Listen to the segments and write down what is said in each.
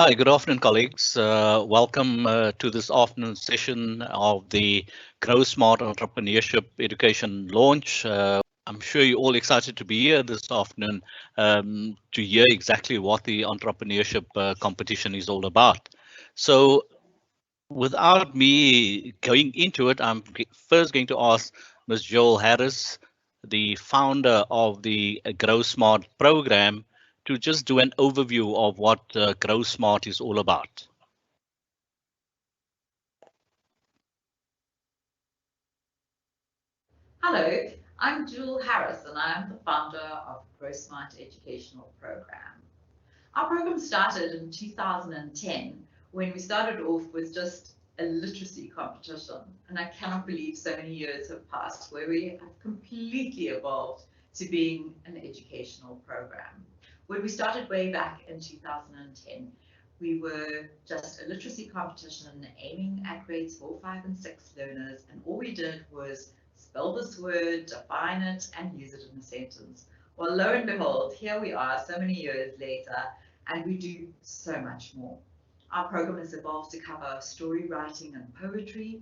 Hi, good afternoon, colleagues. Welcome to this afternoon session of the Growsmart Entrepreneurship Education launch. I'm sure you're all excited to be here this afternoon to hear exactly what the entrepreneurship competition is all about. So without me going into it, I'm first going to ask Ms. Joel Harris, the founder of the Growsmart program, to just do an overview of what Growsmart is all about. Hello, I'm Joel Harris and I am the founder of Growsmart Educational Program. Our program started in 2010 when we started off with just a literacy competition, and I cannot believe so many years have passed where we have completely evolved to being an educational program. When we started way back in 2010, we were just a literacy competition aiming at grades 4, 5 and 6 learners, and all we did was spell this word, define it, and use it in a sentence. Well, lo and behold, here we are so many years later, and we do so much more. Our program has evolved to cover story writing and poetry.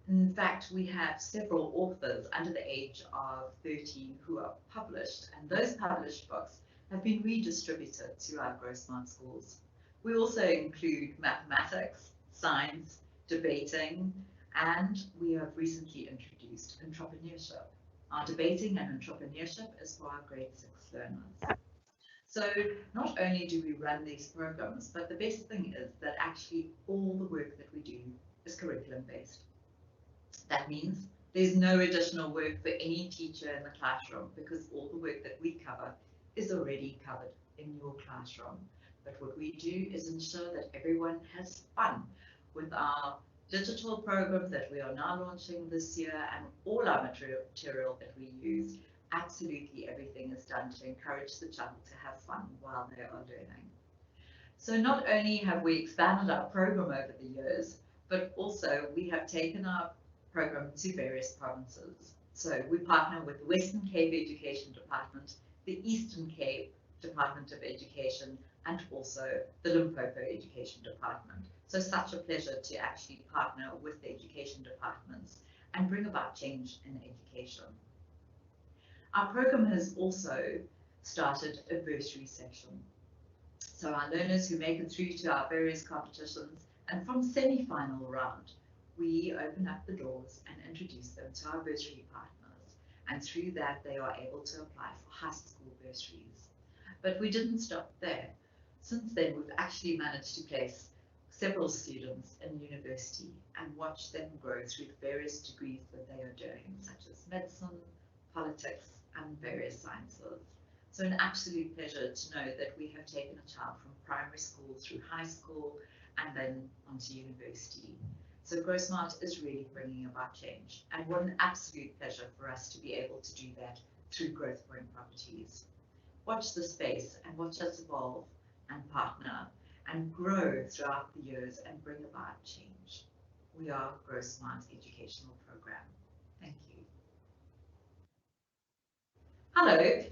In fact, we have several authors under the age of 13 who are published, and those published books have been redistributed to our Growsmart schools. We also include mathematics, science, debating, and we have recently introduced entrepreneurship. Our debating and entrepreneurship is for our grade 6 learners. So not only do we run these programs, but the best thing is that actually all the work that we do is curriculum based. That means there's no additional work for any teacher in the classroom because all the work that we cover is already covered in your classroom. But what we do is ensure that everyone has fun with our digital program that we are now launching this year, and all our material that we use. Absolutely everything is done to encourage the child to have fun while they are learning. So not only have we expanded our program over the years, but also we have taken our program to various provinces. So we partner with the Western Cape Education Department, the Eastern Cape Department of Education, and also the Limpopo Education Department. So such a pleasure to actually partner with the education departments and bring about change in education. Our program has also started a bursary section. So our learners who make it through to our various competitions and from semi-final round, we open up the doors and introduce them to our bursary partners. And through that, they are able to apply for high school bursaries. But we didn't stop there. Since then, we've actually managed to place several students in university and watch them grow through the various degrees that they are doing, such as medicine, politics, and various sciences. So an absolute pleasure to know that we have taken a child from primary school through high school and then onto university. So Growsmart is really bringing about change, and what an absolute pleasure for us to be able to do that through Growth Point Properties. Watch the space and watch us evolve and partner and grow throughout the years and bring about change. We are Growsmart Educational Program. Thank you. Hello.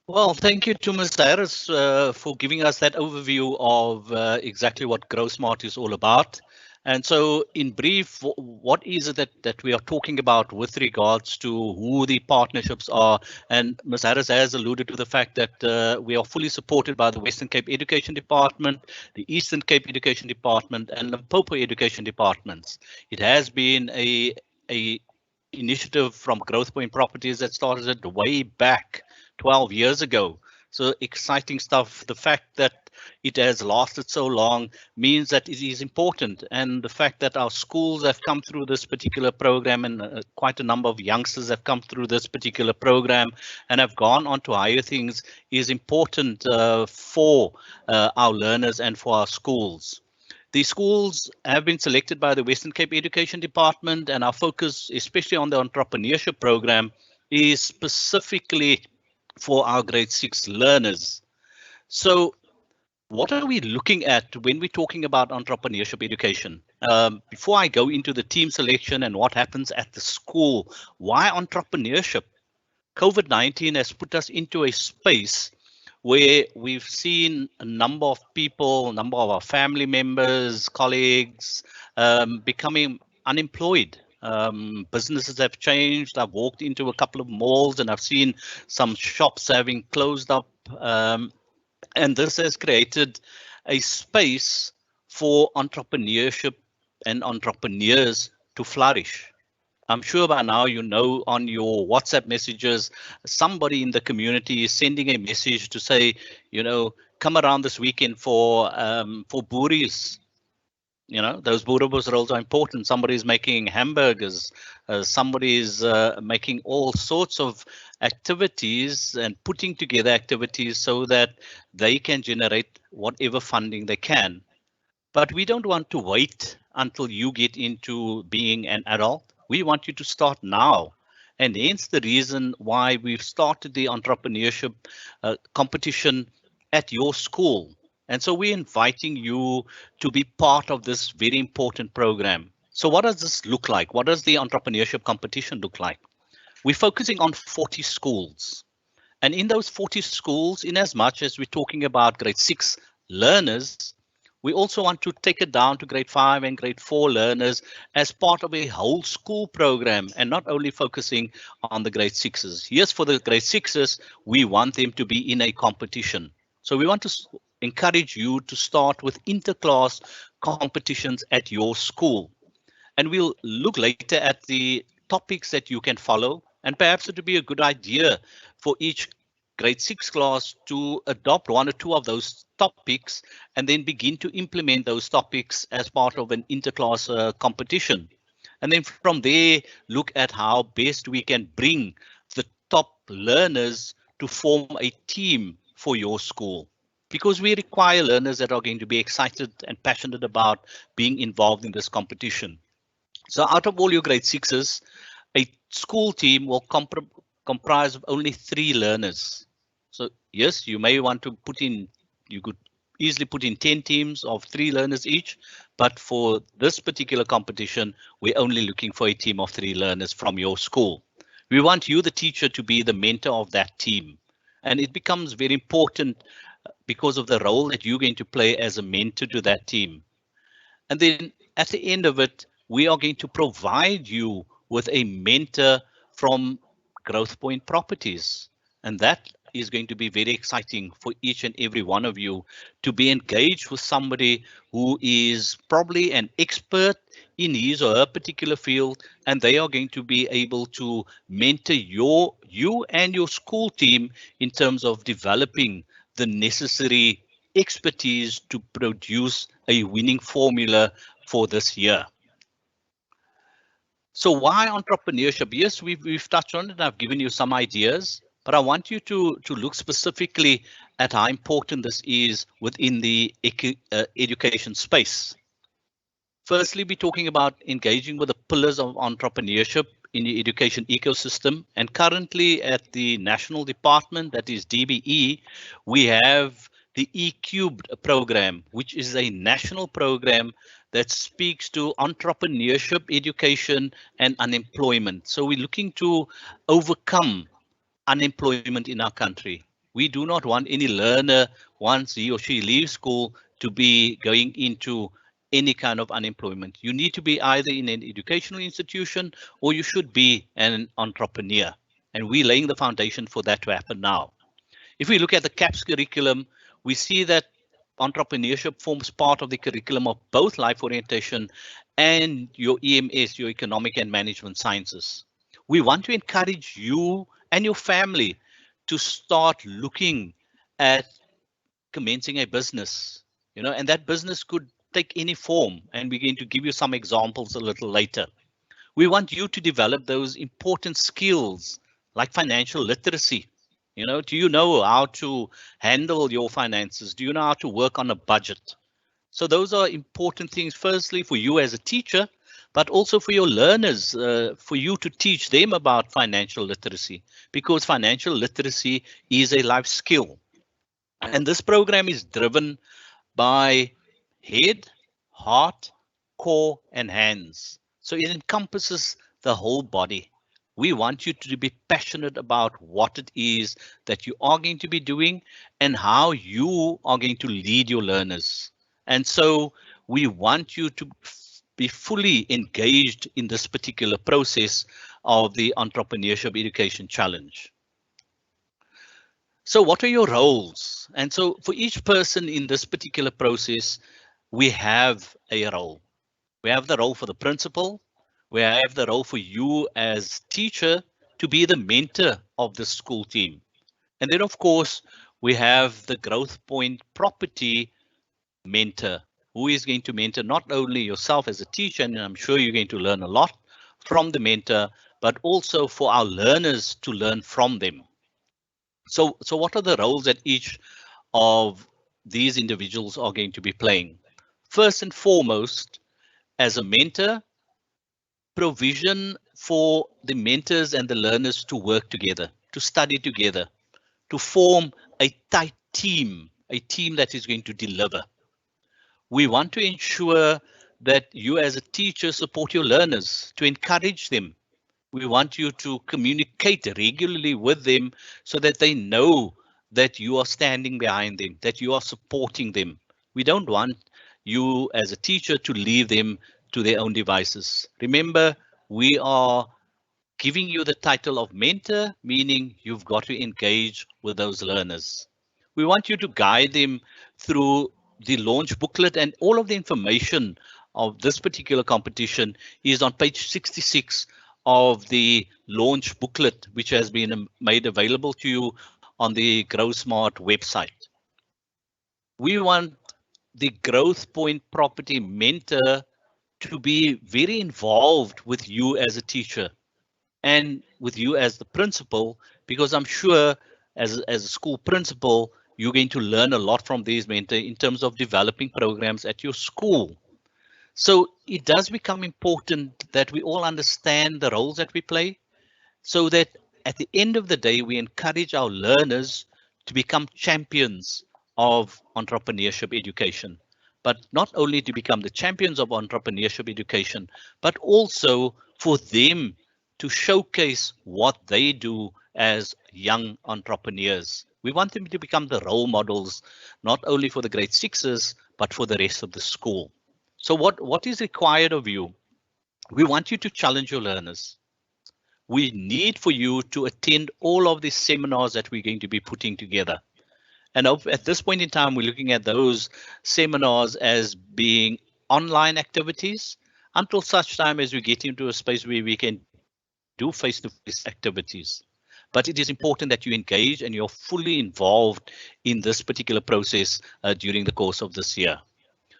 Well, thank you to Ms. Harris for giving us that overview of exactly what Growsmart is all about. And so in brief, what is it that we are talking about with regards to who the partnerships are? And Ms. Harris has alluded to the fact that we are fully supported by the Western Cape Education Department, the Eastern Cape Education Department, and Limpopo Education Departments. It has been a initiative from Growth Point Properties that started way back 12 years ago. So exciting stuff. The fact that it has lasted so long means that it is important, and the fact that our schools have come through this particular program and quite a number of youngsters have come through this particular program and have gone on to higher things is important for our learners and for our schools. The schools have been selected by the Western Cape Education Department, and our focus, especially on the entrepreneurship program, is specifically for our grade 6 learners. So what are we looking at when we're talking about entrepreneurship education? Before I go into the team selection and what happens at the school, why entrepreneurship? COVID-19 has put us into a space where we've seen a number of people, a number of our family members, colleagues becoming unemployed. Businesses have changed. I've walked into a couple of malls and I've seen some shops having closed up. And this has created a space for entrepreneurship and entrepreneurs to flourish. I'm sure by now you know on your WhatsApp messages, somebody in the community is sending a message to say, you know, come around this weekend for boeries. You know, those boerewors rolls are important. Somebody is making hamburgers, somebody is making all sorts of activities and putting together activities so that they can generate whatever funding they can. But we don't want to wait until you get into being an adult. We want you to start now. And hence the reason why we've started the entrepreneurship competition at your school. And so we're inviting you to be part of this very important program. So what does this look like? What does the entrepreneurship competition look like? We're focusing on 40 schools. And in those 40 schools, in as much as we're talking about grade 6 learners, we also want to take it down to grade 5 and grade 4 learners as part of a whole school program and not only focusing on the grade 6s. Yes, for the grade 6s, we want them to be in a competition. So we want to encourage you to start with interclass competitions at your school. And we'll look later at the topics that you can follow. And perhaps it would be a good idea for each grade 6 class to adopt one or two of those topics and then begin to implement those topics as part of an interclass competition. And then from there, look at how best we can bring the top learners to form a team for your school. Because we require learners that are going to be excited and passionate about being involved in this competition. So out of all your grade 6s, a school team will comprise of only 3 learners. So yes, you may want to put in, you could easily put in 10 teams of 3 learners each, but for this particular competition, we're only looking for a team of 3 learners from your school. We want you, the teacher, to be the mentor of that team. And it becomes very important because of the role that you're going to play as a mentor to that team. And then at the end of it, we are going to provide you with a mentor from Growth Point Properties. And that is going to be very exciting for each and every one of you to be engaged with somebody who is probably an expert in his or her particular field, and they are going to be able to mentor you and your school team in terms of developing the necessary expertise to produce a winning formula for this year. So why entrepreneurship? Yes, we've touched on it. I've given you some ideas, but I want you to look specifically at how important this is within the education space. Firstly, we're talking about engaging with the pillars of entrepreneurship in the education ecosystem. And currently at the national department, that is DBE, we have the E-Cubed program, which is a national program that speaks to entrepreneurship, education, and unemployment. So we're looking to overcome unemployment in our country. We do not want any learner, once he or she leaves school, to be going into any kind of unemployment. You need to be either in an educational institution or you should be an entrepreneur. And we're laying the foundation for that to happen now. If we look at the CAPS curriculum, we see that entrepreneurship forms part of the curriculum of both life orientation and your EMS, your economic and management sciences. We want to encourage you and your family to start looking at commencing a business, and that business could take any form, and we're going to give you some examples a little later. We want you to develop those important skills like financial literacy. Do you know how to handle your finances? Do you know how to work on a budget? So those are important things, firstly, for you as a teacher, but also for your learners, for you to teach them about financial literacy, because financial literacy is a life skill. And this program is driven by head, heart, core, and hands. So it encompasses the whole body. We want you to be passionate about what it is that you are going to be doing and how you are going to lead your learners. And so we want you to be fully engaged in this particular process of the Entrepreneurship Education Challenge. So what are your roles? And so for each person in this particular process, we have a role. We have the role for the principal. We have the role for you as teacher to be the mentor of the school team. And then, of course, we have the Growth Point property mentor, who is going to mentor not only yourself as a teacher, and I'm sure you're going to learn a lot from the mentor, but also for our learners to learn from them. So what are the roles that each of these individuals are going to be playing? First and foremost, as a mentor, provision for the mentors and the learners to work together, to study together, to form a tight team, a team that is going to deliver. We want to ensure that you as a teacher support your learners, to encourage them. We want you to communicate regularly with them so that they know that you are standing behind them, that you are supporting them. We don't want you as a teacher to leave them to their own devices. Remember, we are giving you the title of mentor, meaning you've got to engage with those learners. We want you to guide them through the launch booklet, and all of the information of this particular competition is on page 66 of the launch booklet, which has been made available to you on the Growsmart website. We want the Growth Point property mentor to be very involved with you as a teacher and with you as the principal, because I'm sure as a school principal, you're going to learn a lot from these mentors in terms of developing programs at your school. So it does become important that we all understand the roles that we play, so that at the end of the day, we encourage our learners to become champions of entrepreneurship education. But not only to become the champions of entrepreneurship education, but also for them to showcase what they do as young entrepreneurs. We want them to become the role models, not only for the grade sixes, but for the rest of the school. So what is required of you? We want you to challenge your learners. We need for you to attend all of the seminars that we're going to be putting together. And at this point in time, we're looking at those seminars as being online activities until such time as we get into a space where we can do face-to-face activities. But it is important that you engage and you're fully involved in this particular process during the course of this year.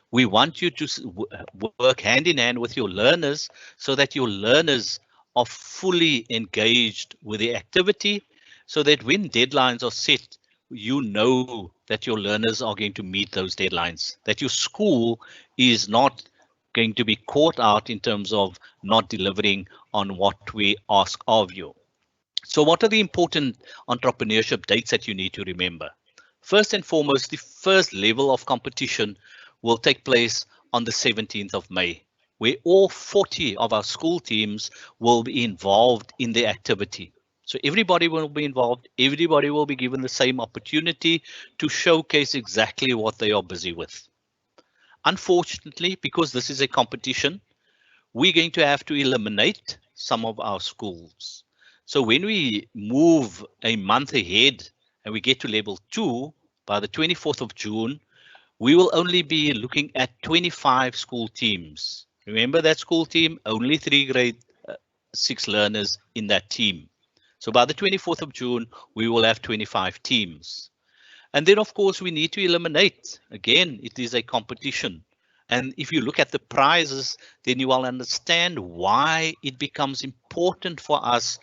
We want you to work hand in hand with your learners so that your learners are fully engaged with the activity, so that when deadlines are set, you know that your learners are going to meet those deadlines, that your school is not going to be caught out in terms of not delivering on what we ask of you. So what are the important entrepreneurship dates that you need to remember? First and foremost, the first level of competition will take place on the 17th of May, where all 40 of our school teams will be involved in the activity. So everybody will be involved, everybody will be given the same opportunity to showcase exactly what they are busy with. Unfortunately, because this is a competition, we're going to have to eliminate some of our schools. So when we move a month ahead and we get to level 2 by the 24th of June, we will only be looking at 25 school teams. Remember that school team, only 3 grade 6 learners in that team. So by the 24th of June, we will have 25 teams. And then, of course, we need to eliminate. Again, it is a competition. And if you look at the prizes, then you will understand why it becomes important for us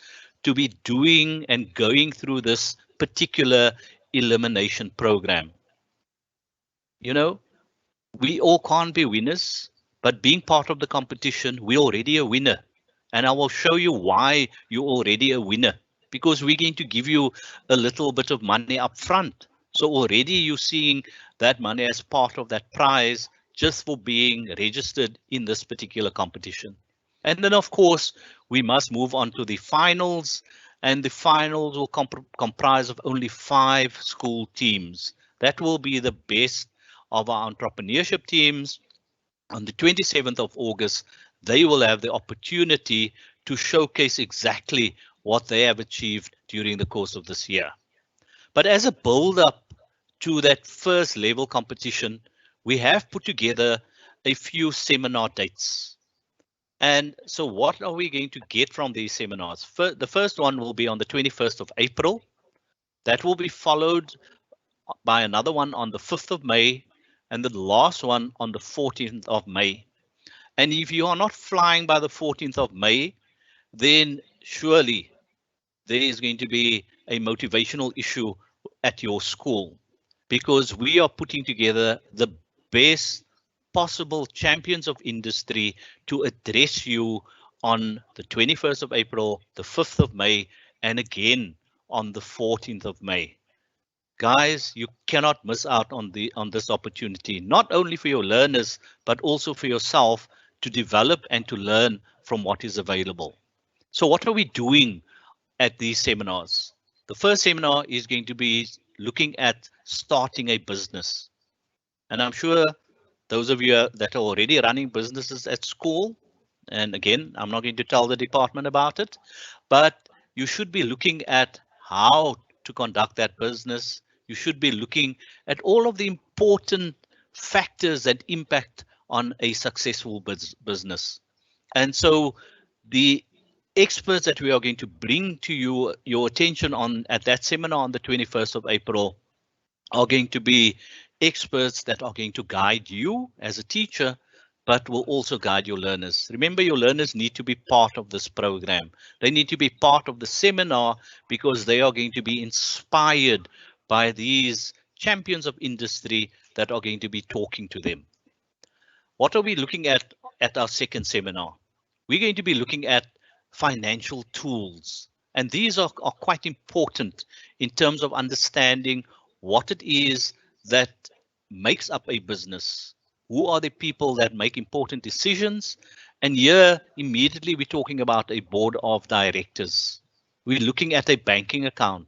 to be doing and going through this particular elimination program. You know, we all can't be winners, but being part of the competition, we're already a winner. And I will show you why you're already a winner, because we're going to give you a little bit of money up front. So already you're seeing that money as part of that prize just for being registered in this particular competition. And then, of course, we must move on to the finals, and the finals will comprise of only 5 school teams. That will be the best of our entrepreneurship teams. On the 27th of August, they will have the opportunity to showcase exactly what they have achieved during the course of this year. But as a build-up to that first level competition, we have put together a few seminar dates. And so what are we going to get from these seminars? The first one will be on the 21st of April. That will be followed by another one on the 5th of May, and the last one on the 14th of May. And if you are not flying by the 14th of May, then surely there is going to be a motivational issue at your school, because we are putting together the best possible champions of industry to address you on the 21st of April, the 5th of May, and again on the 14th of May. Guys, you cannot miss out on this opportunity, not only for your learners, but also for yourself to develop and to learn from what is available. So what are we doing at these seminars? The first seminar is going to be looking at starting a business. And I'm sure those of you that are already running businesses at school, and again, I'm not going to tell the department about it, but you should be looking at how to conduct that business. You should be looking at all of the important factors that impact on a successful business. And so the experts that we are going to bring to your attention on at that seminar on the 21st of April are going to be experts that are going to guide you as a teacher, but will also guide your learners. Remember, your learners need to be part of this program. They need to be part of the seminar because they are going to be inspired by these champions of industry that are going to be talking to them. What are we looking at our second seminar? We're going to be looking at financial tools, and these are quite important in terms of understanding what it is that makes up a business. Who are the people that make important decisions? And here immediately we're talking about a board of directors. We're looking at a banking account.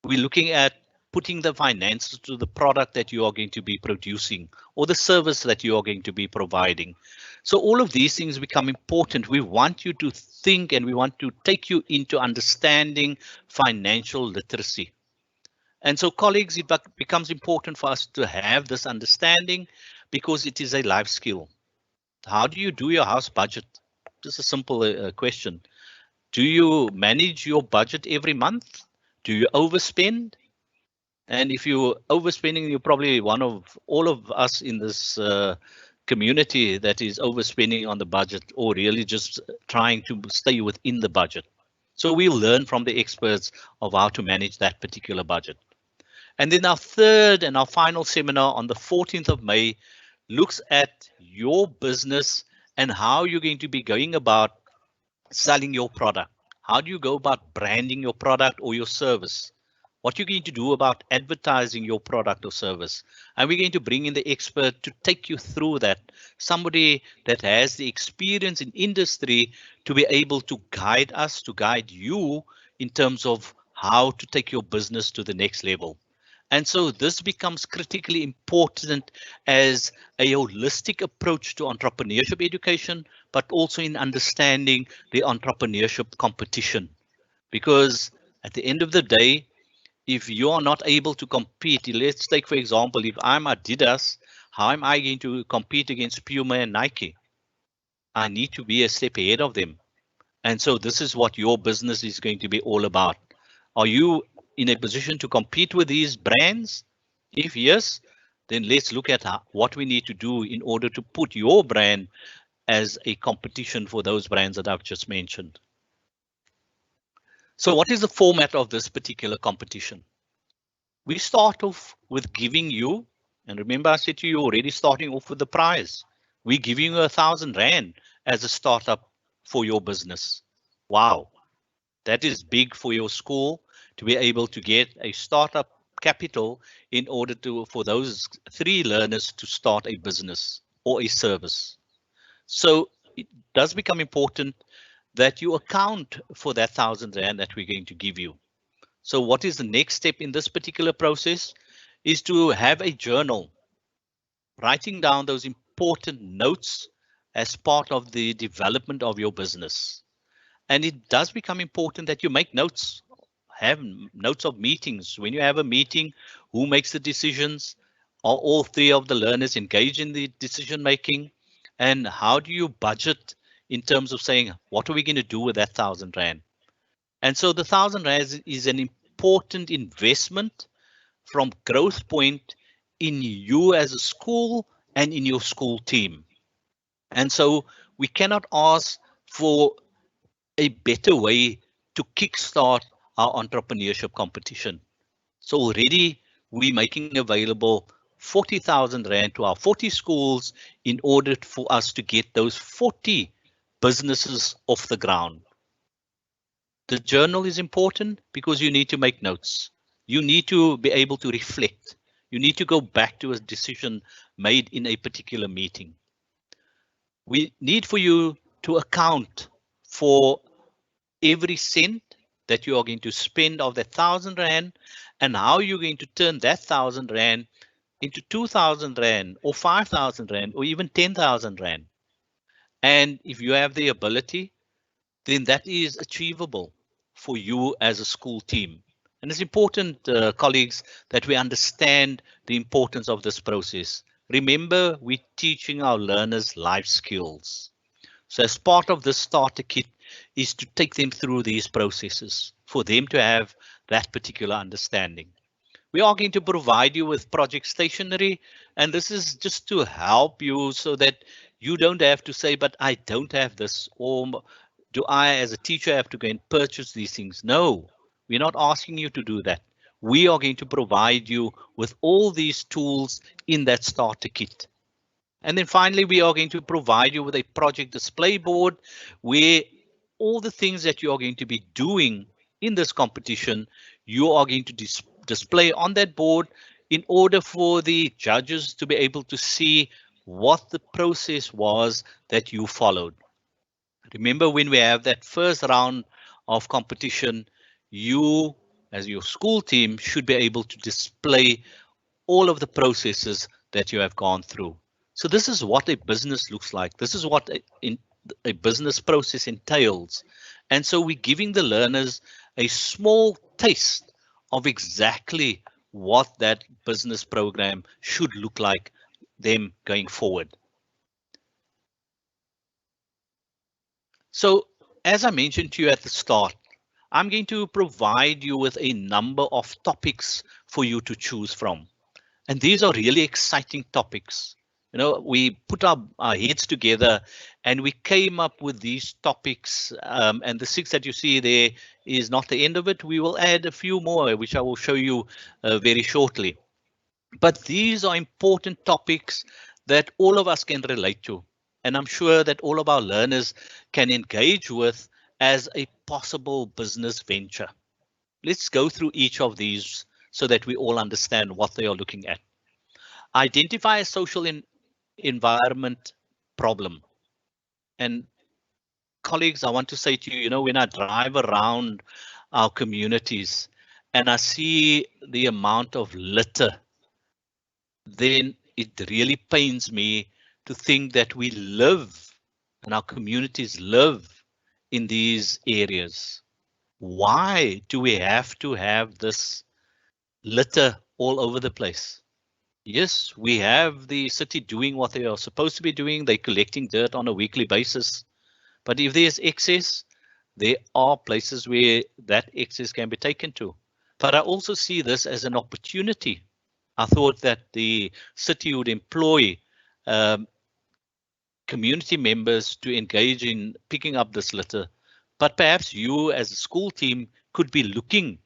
We're looking at putting the finances to the product that you are going to be producing or the service that you are going to be providing. So all of these things become important. We want you to think, and we want to take you into understanding financial literacy. And so, colleagues, it becomes important for us to have this understanding because it is a life skill. How do you do your house budget? Just a simple question. Do you manage your budget every month? Do you overspend? And if you're overspending, you're probably one of all of us in this community that is overspending on the budget or really just trying to stay within the budget. So we'll learn from the experts of how to manage that particular budget. And then our third and our final seminar on the 14th of May looks at your business and how you're going to be going about selling your product. How do you go about branding your product or your service? What you're going to do about advertising your product or service. And we're going to bring in the expert to take you through that. Somebody that has the experience in industry to be able to guide us, to guide you in terms of how to take your business to the next level. And so this becomes critically important as a holistic approach to entrepreneurship education, but also in understanding the entrepreneurship competition. Because at the end of the day, if you are not able to compete, let's take, for example, if I'm Adidas, how am I going to compete against Puma and Nike? I need to be a step ahead of them. And so this is what your business is going to be all about. Are you in a position to compete with these brands? If yes, then let's look at what we need to do in order to put your brand as a competition for those brands that I've just mentioned. So what is the format of this particular competition? We start off with giving you, and remember I said to you already starting off with the prize. We're giving you 1,000 Rand as a startup for your business. Wow, that is big for your school to be able to get a startup capital in order for those 3 learners to start a business or a service. So it does become important that you account for that R1,000 that we're going to give you. So what is the next step in this particular process is to have a journal, writing down those important notes as part of the development of your business. And it does become important that you make notes, have notes of meetings. When you have a meeting, who makes the decisions? Are all three of the learners engaged in the decision making? And how do you budget in terms of saying, what are we going to do with that R1,000? And so the R1,000 is an important investment from growth point in you as a school and in your school team. And so we cannot ask for a better way to kickstart our entrepreneurship competition. So already we're making available 40,000 Rand to our 40 schools in order for us to get those 40 businesses off the ground. The journal is important because you need to make notes. You need to be able to reflect. You need to go back to a decision made in a particular meeting. We need for you to account for every cent that you are going to spend of that R1,000 and how you're going to turn that R1,000 into 2,000 Rand or 5,000 Rand or even 10,000 Rand. And if you have the ability, then that is achievable for you as a school team. And it's important, colleagues, that we understand the importance of this process. Remember, we're teaching our learners life skills. So as part of this starter kit is to take them through these processes for them to have that particular understanding. We are going to provide you with project stationery, and this is just to help you so that you don't have to say, but I don't have this, or do I as a teacher have to go and purchase these things? No, we're not asking you to do that. We are going to provide you with all these tools in that starter kit. And then finally, we are going to provide you with a project display board where all the things that you are going to be doing in this competition, you are going to display on that board in order for the judges to be able to see what the process was that you followed. Remember, when we have that first round of competition, you as your school team should be able to display all of the processes that you have gone through. So this is what a business looks like. This is what a business process entails. And so we're giving the learners a small taste of exactly what that business program should look like them going forward. So as I mentioned to you at the start, I'm going to provide you with a number of topics for you to choose from. And these are really exciting topics. You know, we put our heads together and we came up with these topics, and the 6 that you see there is not the end of it. We will add a few more, which I will show you very shortly. But these are important topics that all of us can relate to. And I'm sure that all of our learners can engage with as a possible business venture. Let's go through each of these so that we all understand what they are looking at. Identify a social environment problem. And colleagues, I want to say to you, you know, when I drive around our communities and I see the amount of litter, then it really pains me to think that we live and our communities live in these areas. Why do we have to have this litter all over the place? Yes, we have the city doing what they are supposed to be doing. They're collecting dirt on a weekly basis. But if there's excess, there are places where that excess can be taken to. But I also see this as an opportunity. I thought that the city would employ community members to engage in picking up this litter. But perhaps you as a school team could be looking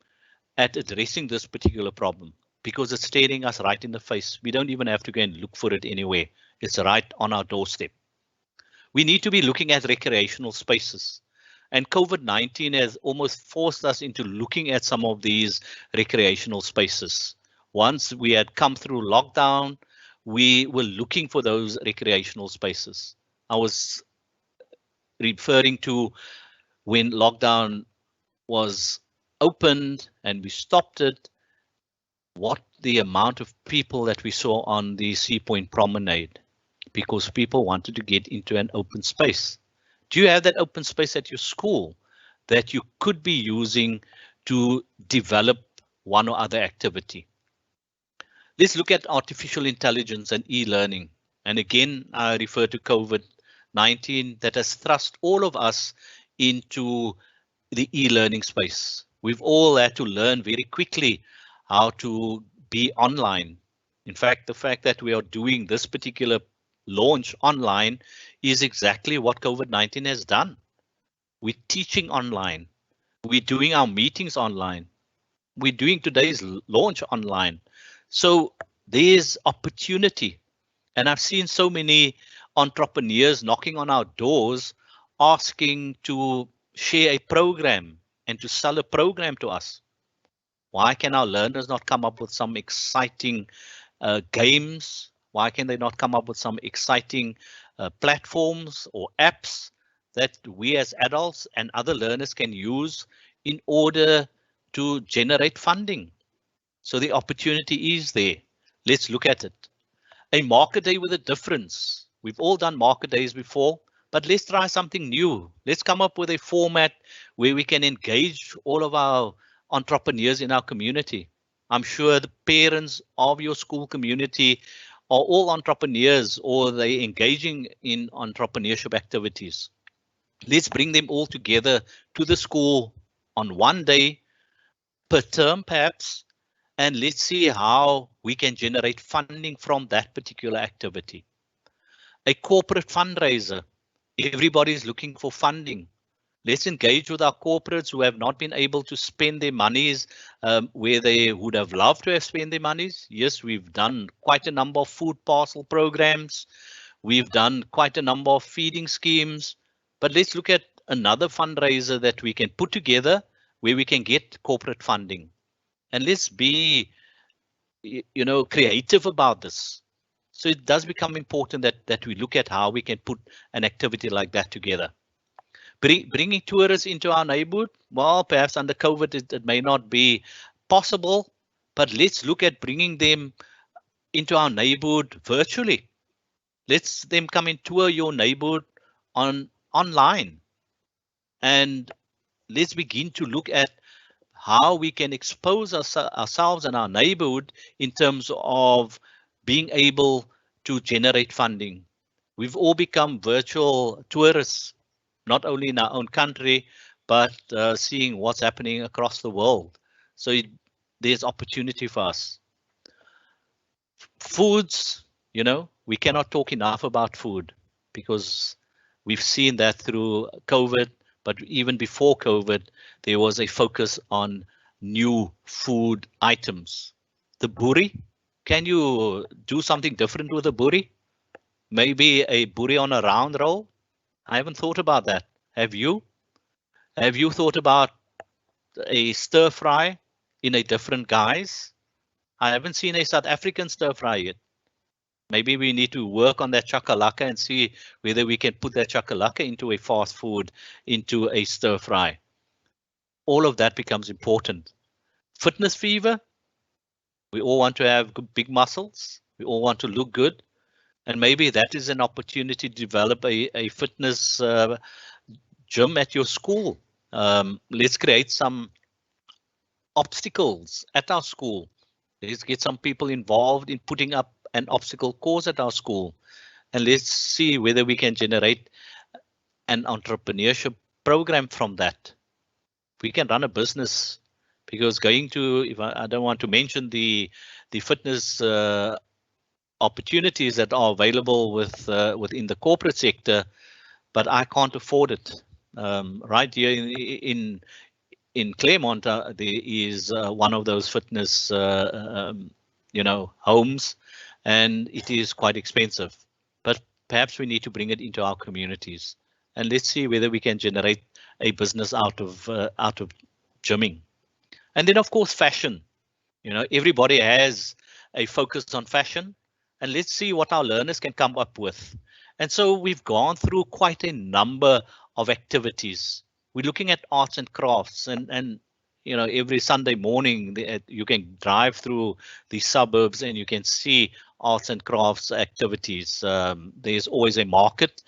at addressing this particular problem, because it's staring us right in the face. We don't even have to go and look for it anywhere. It's right on our doorstep. We need to be looking at recreational spaces. And COVID-19 has almost forced us into looking at some of these recreational spaces. Once we had come through lockdown, we were looking for those recreational spaces. I was referring to when lockdown was opened and we stopped it, what the amount of people that we saw on the Sea Point Promenade, because people wanted to get into an open space. Do you have that open space at your school that you could be using to develop one or other activity? Let's look at artificial intelligence and e-learning. And again, I refer to COVID-19 that has thrust all of us into the e-learning space. We've all had to learn very quickly how to be online. In fact, the fact that we are doing this particular launch online is exactly what COVID-19 has done. We're teaching online. We're doing our meetings online. We're doing today's launch online. So there's opportunity. And I've seen so many entrepreneurs knocking on our doors asking to share a program and to sell a program to us. Why can our learners not come up with some exciting games? Why can they not come up with some exciting platforms or apps that we as adults and other learners can use in order to generate funding? So the opportunity is there. Let's look at it. A market day with a difference. We've all done market days before, but let's try something new. Let's come up with a format where we can engage all of our entrepreneurs in our community. I'm sure the parents of your school community are all entrepreneurs, or they engaging in entrepreneurship activities. Let's bring them all together to the school on one day per term, perhaps, and let's see how we can generate funding from that particular activity. A corporate fundraiser. Everybody is looking for funding. Let's engage with our corporates who have not been able to spend their monies where they would have loved to have spent their monies. Yes, we've done quite a number of food parcel programs. We've done quite a number of feeding schemes. But let's look at another fundraiser that we can put together where we can get corporate funding. And let's be, creative about this. So it does become important that we look at how we can put an activity like that together. Bringing tourists into our neighborhood, well, perhaps under COVID it may not be possible, but let's look at bringing them into our neighborhood virtually. Let's them come and tour your neighborhood online. And let's begin to look at how we can expose ourselves and our neighborhood in terms of being able to generate funding. We've all become virtual tourists, not only in our own country, but seeing what's happening across the world. So there's opportunity for us. Foods, we cannot talk enough about food because we've seen that through COVID, but even before COVID, there was a focus on new food items. The boerie, can you do something different with a boerie? Maybe a boerie on a round roll? I haven't thought about that. Have you? Have you thought about a stir fry in a different guise? I haven't seen a South African stir fry yet. Maybe we need to work on that chakalaka and see whether we can put that chakalaka into a fast food, into a stir fry. All of that becomes important. Fitness fever. We all want to have big muscles. We all want to look good. And maybe that is an opportunity to develop a fitness gym at your school. Let's create some obstacles at our school. Let's get some people involved in putting up an obstacle course at our school. And let's see whether we can generate an entrepreneurship program from that. We can run a business, because going to, if I don't want to mention the fitness opportunities that are available within the corporate sector, but I can't afford it. Right here in Claremont, there is one of those fitness homes, and it is quite expensive. But perhaps we need to bring it into our communities, and let's see whether we can generate a business out of gymming. And then, of course, fashion. Everybody has a focus on fashion, and let's see what our learners can come up with. And so we've gone through quite a number of activities. We're looking at arts and crafts, and you know, every Sunday morning you can drive through the suburbs and you can see arts and crafts activities. There's always a market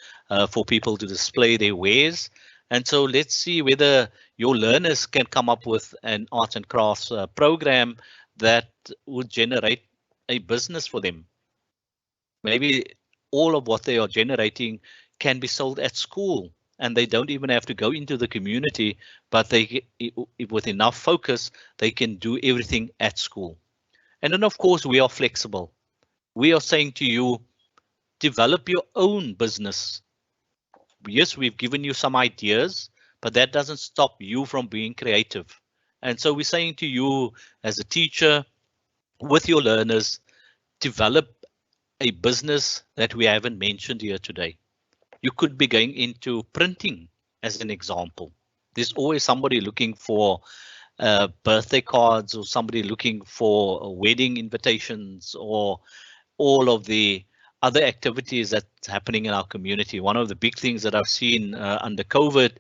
for people to display their wares. And so let's see whether your learners can come up with an arts and crafts program that would generate a business for them. Maybe all of what they are generating can be sold at school, and they don't even have to go into the community, but with enough focus, they can do everything at school. And then, of course, we are flexible. We are saying to you, develop your own business. Yes, we've given you some ideas, but that doesn't stop you from being creative. And so we're saying to you as a teacher, with your learners, develop a business that we haven't mentioned here today. You could be going into printing as an example. There's always somebody looking for birthday cards, or somebody looking for wedding invitations, or all of the other activities that's happening in our community. One of the big things that I've seen under COVID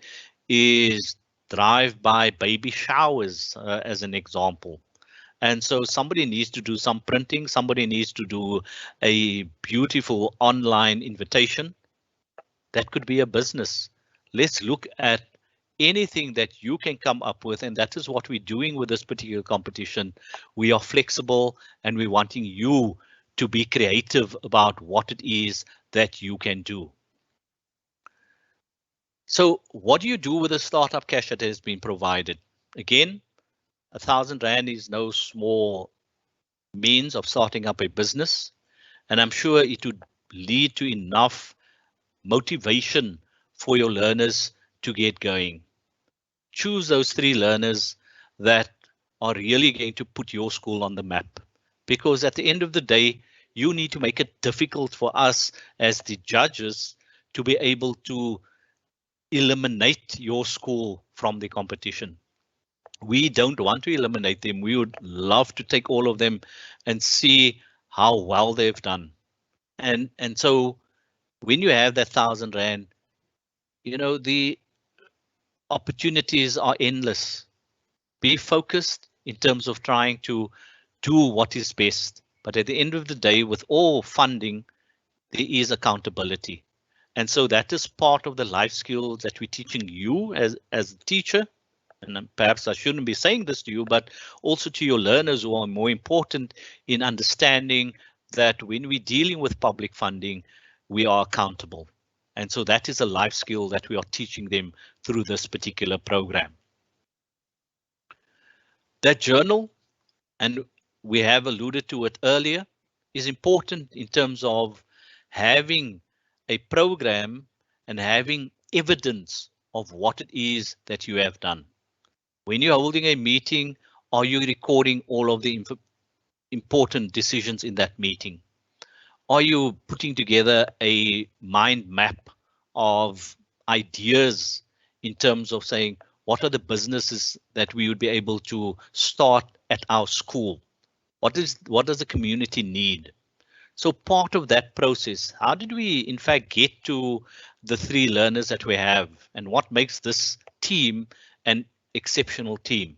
is drive-by baby showers, as an example. And so somebody needs to do some printing, somebody needs to do a beautiful online invitation. That could be a business. Let's look at anything that you can come up with, and that is what we're doing with this particular competition. We are flexible and we're wanting you to be creative about what it is that you can do. So what do you do with the startup cash that has been provided? Again, R1,000 is no small means of starting up a business, and I'm sure it would lead to enough motivation for your learners to get going. Choose those 3 learners that are really going to put your school on the map, because at the end of the day, you need to make it difficult for us as the judges to be able to eliminate your school from the competition. We don't want to eliminate them. We would love to take all of them and see how well they've done. And so when you have that R1,000, you know, the opportunities are endless. Be focused in terms of trying to do what is best. But at the end of the day, with all funding, there is accountability. And so that is part of the life skills that we're teaching you as a teacher. And perhaps I shouldn't be saying this to you, but also to your learners who are more important in understanding that when we're dealing with public funding, we are accountable. And so that is a life skill that we are teaching them through this particular program. That journal, and we have alluded to it earlier, is important in terms of having a program and having evidence of what it is that you have done. When you're holding a meeting, are you recording all of the important decisions in that meeting? Are you putting together a mind map of ideas in terms of saying, what are the businesses that we would be able to start at our school? What does the community need? So part of that process, how did we in fact get to the 3 learners that we have, and what makes this team an exceptional team?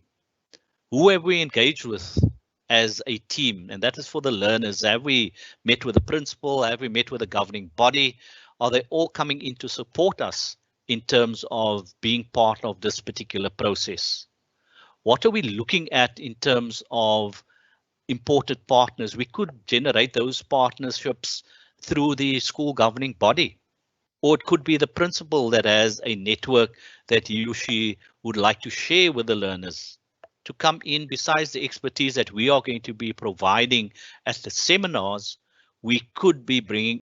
Who have we engaged with as a team? And that is for the learners. Have we met with the principal? Have we met with the governing body? Are they all coming in to support us in terms of being part of this particular process? What are we looking at in terms of important partners? We could generate those partnerships through the school governing body, or it could be the principal that has a network that he or she would like to share with the learners to come in. Besides the expertise that we are going to be providing at the seminars, we could be bringing